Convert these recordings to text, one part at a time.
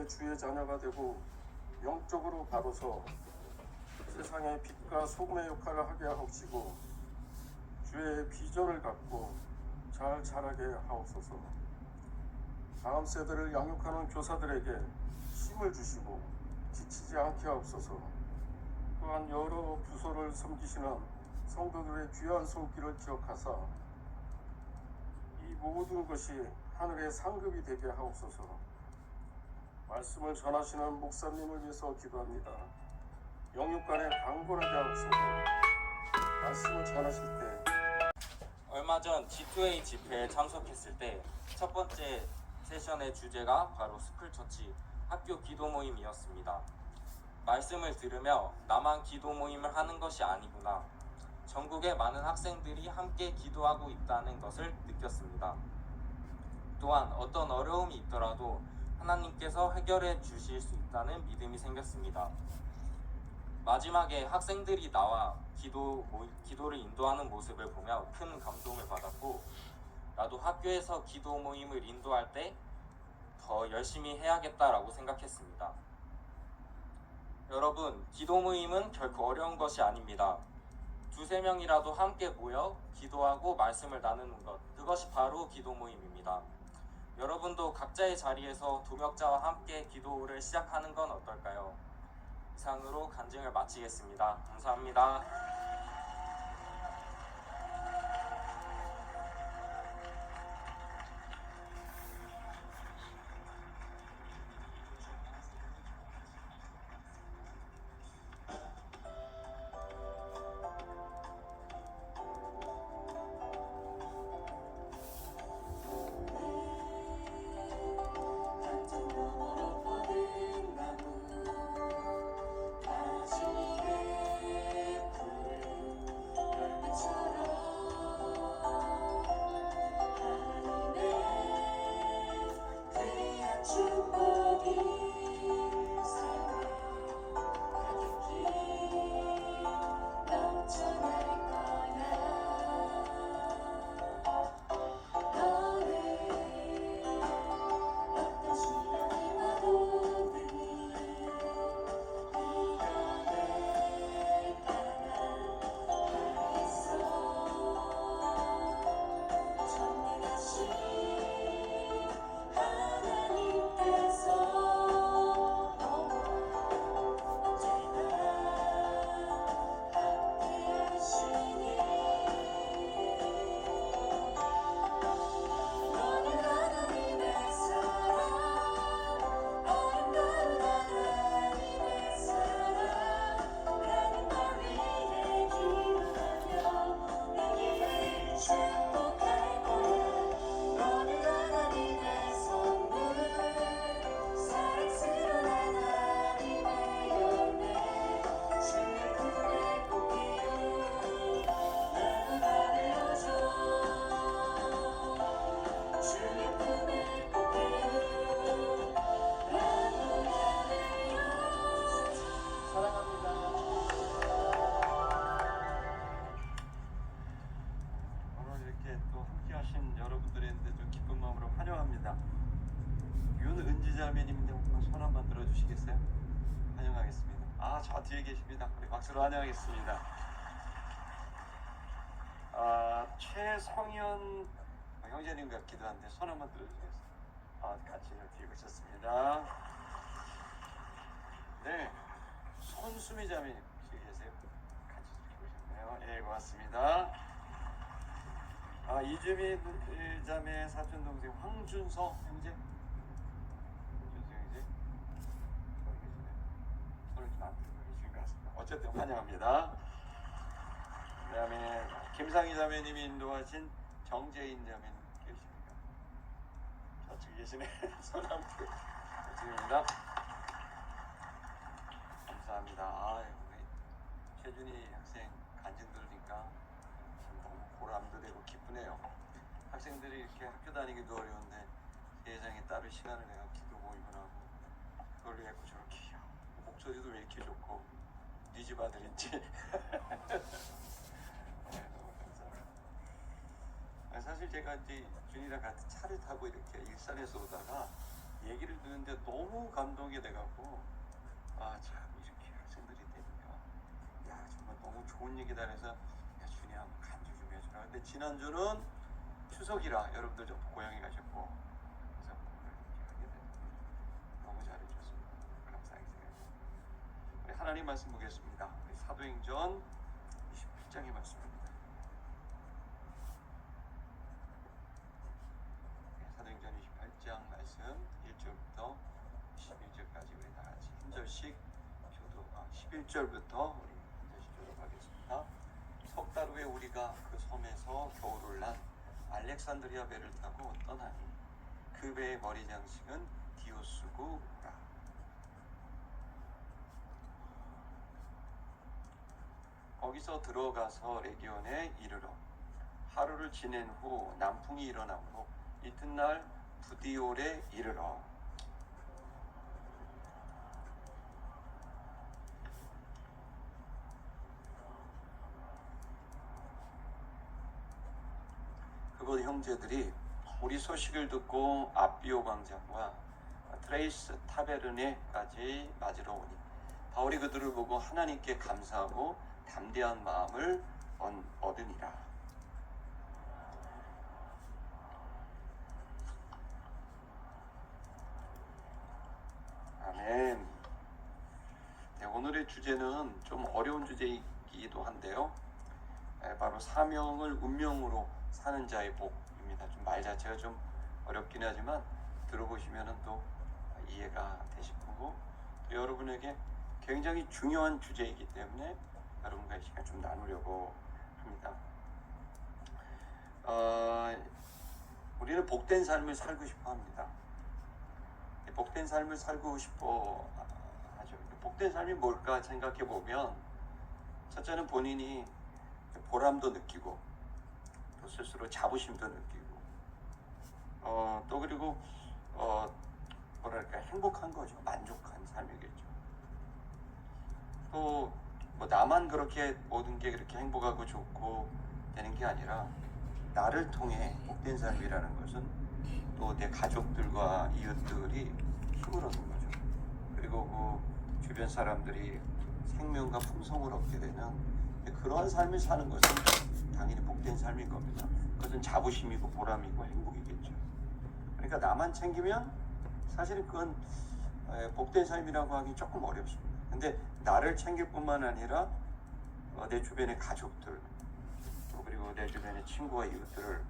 영혼의 주의 자녀가 되고 영적으로 바로서 세상의 빛과 소금의 역할을 하게 하옵시고 주의 비전을 갖고 잘 자라게 하옵소서. 다음 세대를 양육하는 교사들에게 힘을 주시고 지치지 않게 하옵소서. 또한 여러 부서를 섬기시는 성도들의 귀한 손길을 기억하사 이 모든 것이 하늘의 상급이 되게 하옵소서. 말씀을 전하시는 목사님을 위해서 기도합니다. 영육간에 강건하게 하옵소서. 말씀을 전하실 때 얼마 전 G2A 집회에 참석했을 때 첫 번째 세션의 주제가 바로 스쿨처치 학교 기도 모임이었습니다. 말씀을 들으며 나만 기도 모임을 하는 것이 아니구나. 전국의 많은 학생들이 함께 기도하고 있다는 것을 느꼈습니다. 또한 어떤 어려움이 있더라도 하나님께서 해결해 주실 수 있다는 믿음이 생겼습니다. 마지막에 학생들이 나와 기도를 인도하는 모습을 보며 큰 감동을 받았고, 나도 학교에서 기도 모임을 인도할 때 더 열심히 해야겠다라고 생각했습니다. 여러분, 기도 모임은 결코 어려운 것이 아닙니다. 두세 명이라도 함께 모여 기도하고 말씀을 나누는 것, 그것이 바로 기도 모임입니다. 여러분도 각자의 자리에서 동역자와 함께 기도를 시작하는 건 어떨까요? 이상으로 간증을 마치겠습니다. 감사합니다. 저 뒤에 계십니다. 우리 박수로 환영하겠습니다. 최성현 형제님 같기도 한데 손 한번 들어주겠습니다. 같이 뒤에 계셨습니다. 네, 손수미 자매님 뒤에 계세요. 같이 오셨네요. 예, 고맙습니다. 이주민 자매 사촌 동생 황준서 형제. 어쨌든 환영합니다. 그 다음에 김상희 자매님이 인도하신 정재인 자매님 계십니까? 저쪽에 계시네. 손 한번 드립니다. 감사합니다. 우리 최준희 학생 간증 들으니까 참 너무 보람도 되고 기쁘네요. 학생들이 이렇게 학교 다니기도 어려운데 세상에 따로 시간을 내가 기도 모임을 하고 그걸 위해 저렇게 목소리도 왜 이렇게 좋고 네 집 아들인지. 네, 너무 감사합니다. 사실 제가 이제 준이랑 같이 차를 타고 이렇게 일산에서 오다가 얘기를 듣는데 너무 감동이 돼갖고 참 이렇게 학생들이 되니까 정말 너무 좋은 얘기다 해서 준이 한번 간주 좀 해주라. 근데 지난주는 추석이라 여러분들 좀 고향에 가셨고 그래서 오늘 이렇게 하게 됐는데 너무 잘해주셨습니다. 감사하게 생각합니다. 우리 하나님 말씀 보겠습니다. 우리 사도행전 28장의 말씀입니다. 사도행전 28장 말씀 1절부터 11절까지 우리 다 같이 한 절씩 11절부터 우리 한 절씩 교독하겠습니다. 석 달 후에 우리가 그 섬에서 겨울을 난 알렉산드리아 배를 타고 떠나니 그 배의 머리 장식은 디오스구라. 거기서 들어가서 레기온에 이르러 하루를 지낸 후 남풍이 일어나므로 이튿날 부디올에 이르러 그곳 형제들이 우리 소식을 듣고 아비오 광장과 트레이스 타베르네까지 맞으러 오니 바울이 그들을 보고 하나님께 감사하고 담대한 마음을 얻으니라. 아멘. 네, 오늘의 주제는 좀 어려운 주제이기도 한데요. 바로 사명을 운명으로 사는 자의 복입니다. 좀 말 자체가 좀 어렵긴 하지만 들어보시면 또 이해가 되실 거고 또 여러분에게 굉장히 중요한 주제이기 때문에 여러분과 이 시간 좀 나누려고 합니다. 우리는 복된 삶을 살고 싶어 합니다. 복된 삶을 살고 싶어 하죠. 복된 삶이 뭘까 생각해 보면 첫째는 본인이 보람도 느끼고 또 스스로 자부심도 느끼고 또 그리고 뭐랄까 행복한 거죠. 만족한 삶이겠죠. 또 뭐 나만 그렇게 모든 게 그렇게 행복하고 좋고 되는 게 아니라 나를 통해 복된 삶이라는 것은 또 내 가족들과 이웃들이 힘을 얻는 거죠. 그리고 그 주변 사람들이 생명과 풍성을 얻게 되는 그러한 삶을 사는 것은 당연히 복된 삶인 겁니다. 그것은 자부심이고 보람이고 행복이겠죠. 그러니까 나만 챙기면 사실은 그건 복된 삶이라고 하기 조금 어렵습니다. 근데 나를 챙길 뿐만 아니라 내 주변의 가족들 또 그리고 내 주변의 친구와 이웃들을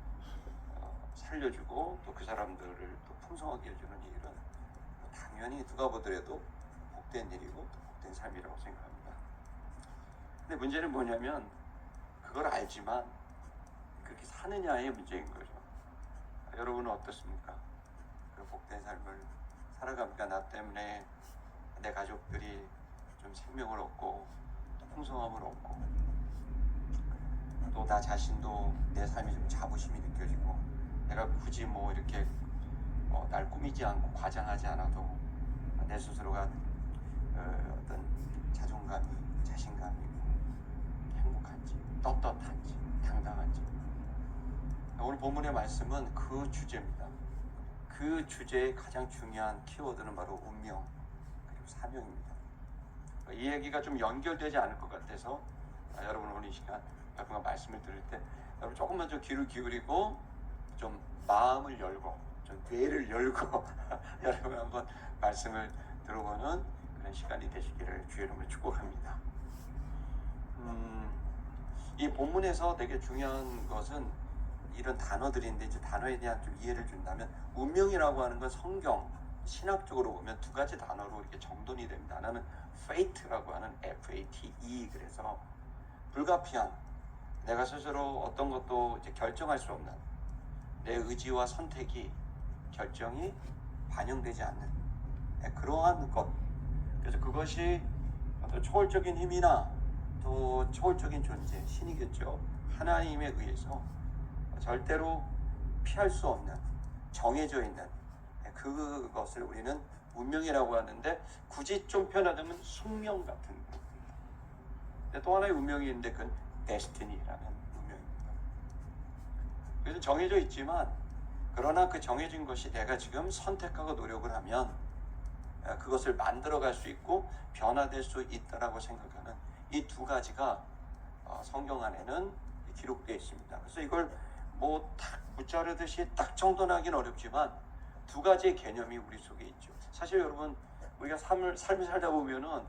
살려주고 또 그 사람들을 또 풍성하게 해주는 이 일은 당연히 누가 보더라도 복된 일이고 또 복된 삶이라고 생각합니다. 근데 문제는 뭐냐면 그걸 알지만 그렇게 사느냐의 문제인 거죠. 여러분은 어떻습니까? 그 복된 삶을 살아갑니까? 나 때문에 내 가족들이 좀 생명을 얻고 풍성함을 얻고 또 나 자신도 내 삶이 좀 자부심이 느껴지고 내가 굳이 뭐 이렇게 날 꾸미지 않고 과장하지 않아도 내 스스로가 어떤 자존감이 자신감이 행복한지 떳떳한지 당당한지 오늘 본문의 말씀은 그 주제입니다. 그 주제의 가장 중요한 키워드는 바로 운명 그리고 사명입니다. 이 얘기가 좀 연결되지 않을 것 같아서 여러분 오늘 이 시간 여러분과 말씀을 들을 때 여러분 조금만 좀 귀를 기울이고 좀 마음을 열고 좀 뇌를 열고 여러분 한번 말씀을 들어보는 그런 시간이 되시기를 주의 이름으로 축복합니다. 이 본문에서 되게 중요한 것은 이런 단어들인데 이제 단어에 대한 좀 이해를 준다면 운명이라고 하는 건 성경 신학적으로 보면 두 가지 단어로 이렇게 정돈이 됩니다. 하나는 fate라고 하는 F-A-T-E 그래서 불가피한 내가 스스로 어떤 것도 이제 결정할 수 없는 내 의지와 선택이 결정이 반영되지 않는 그러한 것 그래서 그것이 어떤 초월적인 힘이나 또 초월적인 존재 신이겠죠. 하나님에 의해서 절대로 피할 수 없는 정해져 있는 그것을 우리는 운명이라고 하는데 굳이 좀 편하다면 숙명 같은 겁니다. 또 하나의 운명이 있는데 그건 데스티니라는 운명입니다. 그래서 정해져 있지만 그러나 그 정해진 것이 내가 지금 선택하고 노력을 하면 그것을 만들어갈 수 있고 변화될 수 있다라고 생각하는 이 두 가지가 성경 안에는 기록되어 있습니다. 그래서 이걸 뭐 딱 붙자르듯이 딱 정돈하기는 어렵지만 두 가지의 개념이 우리 속에 있죠. 사실 여러분 우리가 삶을 살다 보면은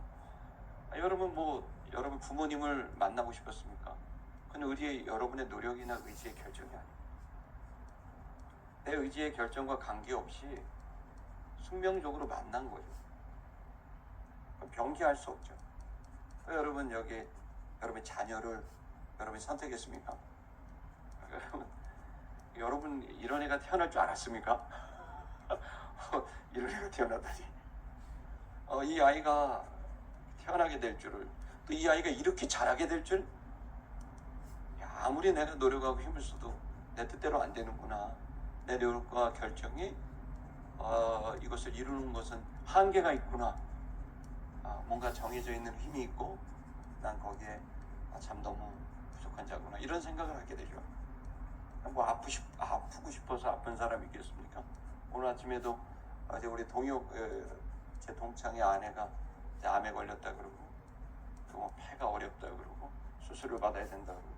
여러분 여러분 부모님을 만나고 싶었습니까? 그건 여러분의 노력이나 의지의 결정이 아니에요. 내 의지의 결정과 관계없이 숙명적으로 만난 거죠. 변기할 수 없죠. 여러분 여러분 자녀를 여러분이 선택했습니까? 여러분 이런 애가 태어날 줄 알았습니까? 이런 애가 태어나다니. 이 아이가 태어나게 될 줄을, 또 이 아이가 이렇게 자라게 될 줄, 아무리 내가 노력하고 힘을 써도 내 뜻대로 안 되는구나. 내 노력과 결정이 이것을 이루는 것은 한계가 있구나. 뭔가 정해져 있는 힘이 있고 난 거기에 참 너무 부족한 자구나, 이런 생각을 하게 되죠. 뭐 아프고 싶어서 아픈 사람이 있겠습니까? 오늘 아침에도 이제 우리 제 동창의 아내가 이제 암에 걸렸다 그러고 또 폐가 어렵다 그러고 수술을 받아야 된다 그러고,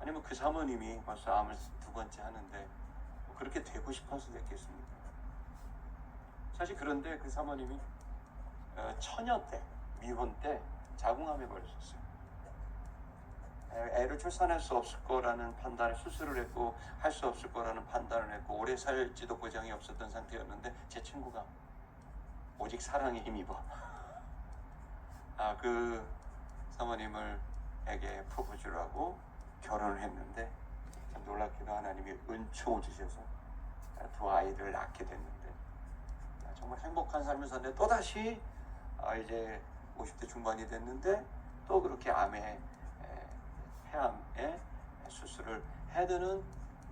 아니면 그 사모님이 벌써 암을 2번째 하는데 뭐 그렇게 되고 싶어서 됐겠습니까? 사실 그런데 그 사모님이 처녀 때, 미혼 때 자궁암에 걸렸었어요. 애를 출산할 수 없을 거라는 판단을, 수술을 했고 할 수 없을 거라는 판단을 했고 오래 살지도 보장이 없었던 상태였는데 제 친구가 오직 사랑에 힘입어 그 사모님에게 프로포즈를 하고 결혼을 했는데, 참 놀랍게도 하나님이 은총을 주셔서 2 아이를 낳게 됐는데 정말 행복한 삶을 사는데, 또다시 이제 50대 중반이 됐는데 또 그렇게 폐암에 수술을 해야 되는,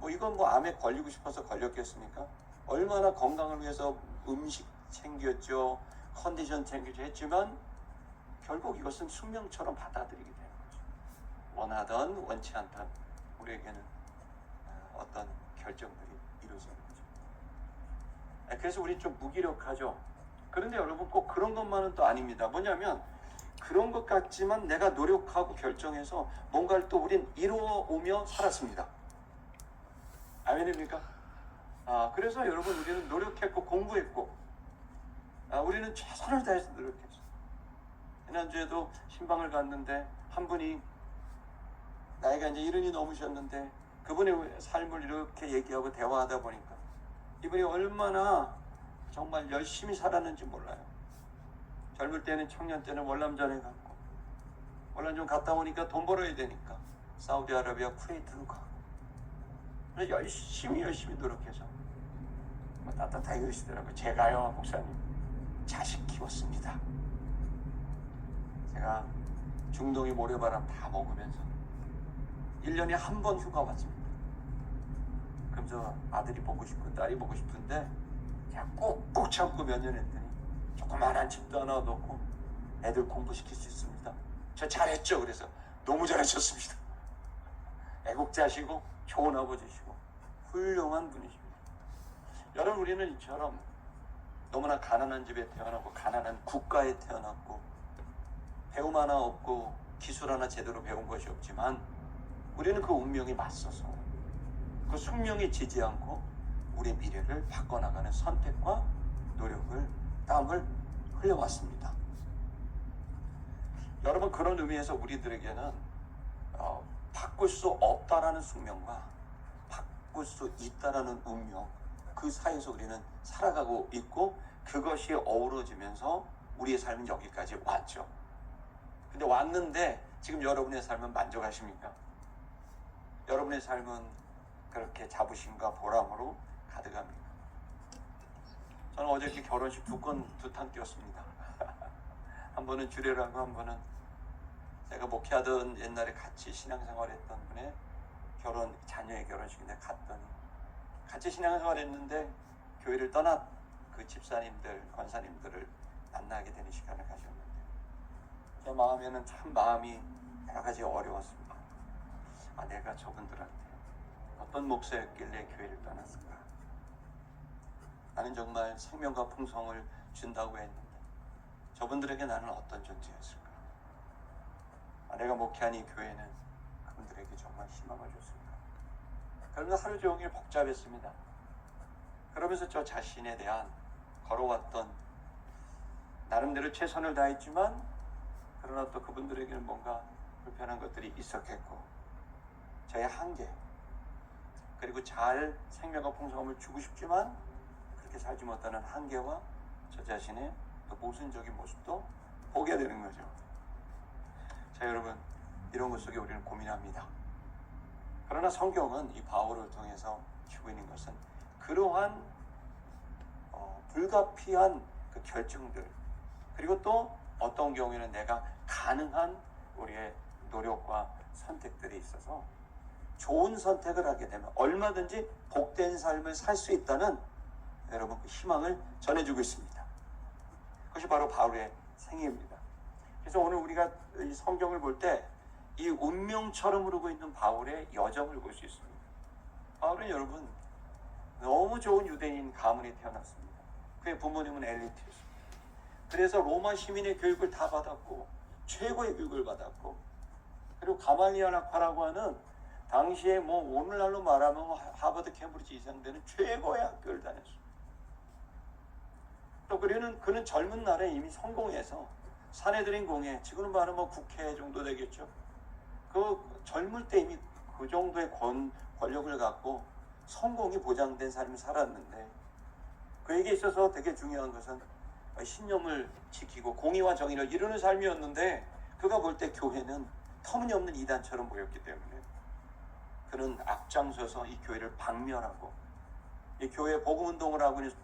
이건 암에 걸리고 싶어서 걸렸겠습니까? 얼마나 건강을 위해서 음식 챙겼죠, 컨디션 챙겼죠 했지만 결국 이것은 숙명처럼 받아들이게 되는 거죠. 원하던 원치 않던 우리에게는 어떤 결정들이 이루어지는 거죠. 그래서 우리 좀 무기력하죠. 그런데 여러분 꼭 그런 것만은 또 아닙니다. 뭐냐면 그런 것 같지만 내가 노력하고 결정해서 뭔가를 또 우린 이루어오며 살았습니다. 아멘입니까? 그래서 여러분 우리는 노력했고 공부했고 우리는 최선을 다해서 노력했어요. 지난주에도 신방을 갔는데 한 분이 나이가 이제 70이 넘으셨는데 그분의 삶을 이렇게 얘기하고 대화하다 보니까 이분이 얼마나 정말 열심히 살았는지 몰라요. 젊을 때는, 청년 때는 월남전에 갔고, 월남전 갔다 오니까 돈 벌어야 되니까 사우디아라비아, 쿠웨이트로 가고, 그래서 열심히 노력해서 따뜻하게 그러시더라고요. 제가요 목사님 자식 키웠습니다. 제가 중동의 모래바람 다 먹으면서 1년에 한 번 휴가 왔습니다. 그럼 저 아들이 보고 싶고 딸이 보고 싶은데 제가 꾹꾹 참고 몇 년 했더니 조그만한 집도 하나 얻었고 애들 공부시킬 수 있습니다. 저 잘했죠. 그래서 너무 잘하셨습니다. 애국자시고 좋은 아버지시고 훌륭한 분이십니다. 여러분 우리는 이처럼 너무나 가난한 집에 태어나고 가난한 국가에 태어났고 배움 하나 없고 기술 하나 제대로 배운 것이 없지만 우리는 그 운명에 맞서서 그 숙명에 지지 않고 우리의 미래를 바꿔나가는 선택과 노력을, 땀을 흘려왔습니다. 여러분 그런 의미에서 우리들에게는 바꿀 수 없다라는 숙명과 바꿀 수 있다라는 운명, 그 사이에서 우리는 살아가고 있고 그것이 어우러지면서 우리의 삶은 여기까지 왔죠. 근데 왔는데 지금 여러분의 삶은 만족하십니까? 여러분의 삶은 그렇게 자부심과 보람으로 가득합니다. 저는 어저께 결혼식 2탄 뛰었습니다. 한 번은 주례라고, 한 번은 제가 목회하던 옛날에 같이 신앙생활했던 분의 자녀의 결혼식인데 갔더니 같이 신앙생활했는데 교회를 떠난 그 집사님들, 권사님들을 만나게 되는 시간을 가졌는데 제 마음에는 참 마음이 여러 가지 어려웠습니다. 내가 저분들한테 어떤 목사였길래 교회를 떠났을까? 나는 정말 생명과 풍성을 준다고 했는데 저분들에게 나는 어떤 존재였을까? 내가 목회한 이 교회는 그분들에게 정말 희망을 줬을까? 그러면서 하루 종일 복잡했습니다. 그러면서 저 자신에 대한 걸어왔던 나름대로 최선을 다했지만 그러나 또 그분들에게는 뭔가 불편한 것들이 있었겠고 저의 한계 그리고 잘 생명과 풍성함을 주고 싶지만 그렇게 살지 못하는 한계와 저 자신의 또 모순적인 모습도 보게 되는 거죠. 자 여러분 이런 것 속에 우리는 고민합니다. 그러나 성경은 이 바울을 통해서 주고 있는 것은 그러한 불가피한 그 결정들 그리고 또 어떤 경우에는 내가 가능한 우리의 노력과 선택들이 있어서 좋은 선택을 하게 되면 얼마든지 복된 삶을 살 수 있다는 여러분 그 희망을 전해주고 있습니다. 그것이 바로 바울의 생애입니다. 그래서 오늘 우리가 이 성경을 볼 때 이 운명처럼 흐르고 있는 바울의 여정을 볼 수 있습니다. 바울은 여러분 너무 좋은 유대인 가문에 태어났습니다. 그의 부모님은 엘리트였습니다. 그래서 로마 시민의 교육을 다 받았고 최고의 교육을 받았고 그리고 가말리엘 학파라고 하는 당시에 뭐 오늘날로 말하면 하버드 캠브리지 이상 되는 최고의 학교를 다녔습니다. 또 그는 젊은 날에 이미 성공해서 사내들인 공회 지금은 말하면 뭐 국회 정도 되겠죠. 그 젊을 때 이미 그 정도의 권력을 갖고 성공이 보장된 삶을 살았는데 그에게 있어서 되게 중요한 것은 신념을 지키고 공의와 정의를 이루는 삶이었는데 그가 볼 때 교회는 터무니없는 이단처럼 보였기 때문에 그는 앞장서서 이 교회를 박멸하고 이 교회 복음운동을 하고 있는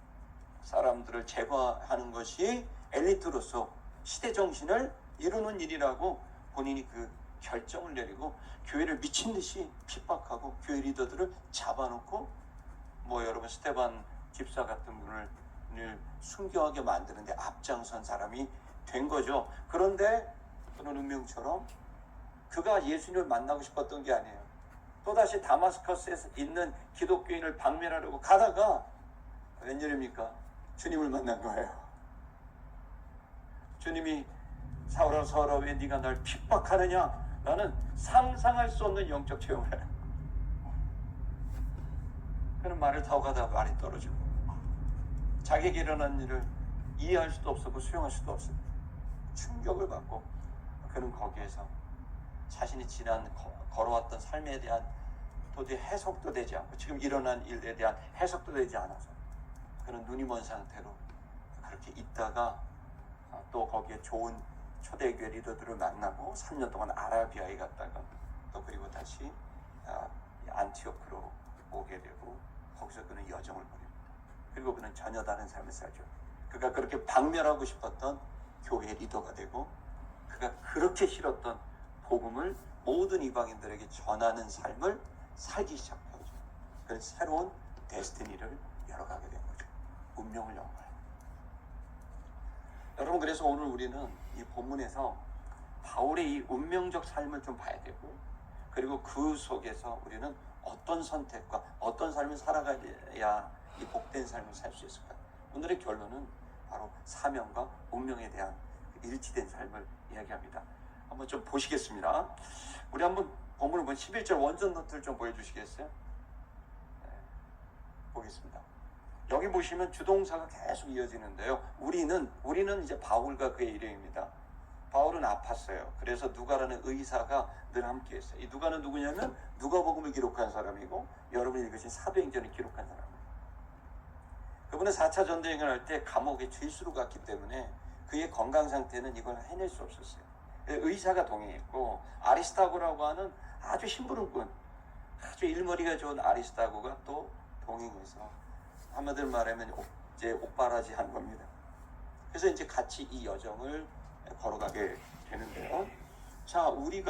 사람들을 제거하는 것이 엘리트로서 시대 정신을 이루는 일이라고 본인이 그 결정을 내리고 교회를 미친 듯이 핍박하고 교회 리더들을 잡아놓고 뭐 여러분 스테반 집사 같은 분을 순교하게 만드는데 앞장선 사람이 된 거죠. 그런데 그는 운명처럼 그가 예수님을 만나고 싶었던 게 아니에요. 또다시 다마스커스에 있는 기독교인을 박멸하려고 가다가 웬일입니까? 주님을 만난 거예요. 주님이 사울아 사울아 왜 네가 날 핍박하느냐? 나는 상상할 수 없는 영적 체험을 해요. 그는 말을 타고 가다가 말이 떨어지고 자기에게 일어난 일을 이해할 수도 없었고 수용할 수도 없었고 충격을 받고 그는 거기에서 자신이 지난 걸어왔던 삶에 대한 도저히 해석도 되지 않고 지금 일어난 일에 대한 해석도 되지 않아서 그는 눈이 먼 상태로 그렇게 있다가 또 거기에 좋은 초대교회 리더들을 만나고 3년 동안 아라비아에 갔다가 또 그리고 다시 안티오크로 오게 되고 거기서 그는 여정을 벌입니다. 그리고 그는 전혀 다른 삶을 살죠. 그가 그렇게 박멸하고 싶었던 교회 리더가 되고 그가 그렇게 싫었던 복음을 모든 이방인들에게 전하는 삶을 살기 시작하죠. 그래서 새로운 데스티니를 열어가게 된 거죠. 운명을 연 거예요. 여러분 그래서 오늘 우리는 이 본문에서 바울의 이 운명적 삶을 좀 봐야 되고 그리고 그 속에서 우리는 어떤 선택과 어떤 삶을 살아가야 이 복된 삶을 살 수 있을까? 오늘의 결론은 바로 사명과 운명에 대한 일치된 삶을 이야기합니다. 한번 좀 보시겠습니다. 우리 한번 본문을 보면 11절 원전 노트를 좀 보여주시겠어요? 네, 보겠습니다. 여기 보시면 주동사가 계속 이어지는데요. 우리는 이제 바울과 그의 일행입니다. 바울은 아팠어요. 그래서 누가라는 의사가 늘 함께했어요. 이 누가는 누구냐면 누가복음을 기록한 사람이고 여러분이 읽으신 사도행전을 기록한 사람이에요. 그분은 4차 전쟁을 할 때 감옥에 죄수로 갔기 때문에 그의 건강 상태는 이걸 해낼 수 없었어요. 의사가 동행했고 아리스타고라고 하는 아주 심부름꾼, 아주 일머리가 좋은 아리스타고가 또 동행해서 한마디로 말하면 이제 옥바라지 한 겁니다. 그래서 이제 같이 이 여정을 걸어가게 되는데요. 자, 우리가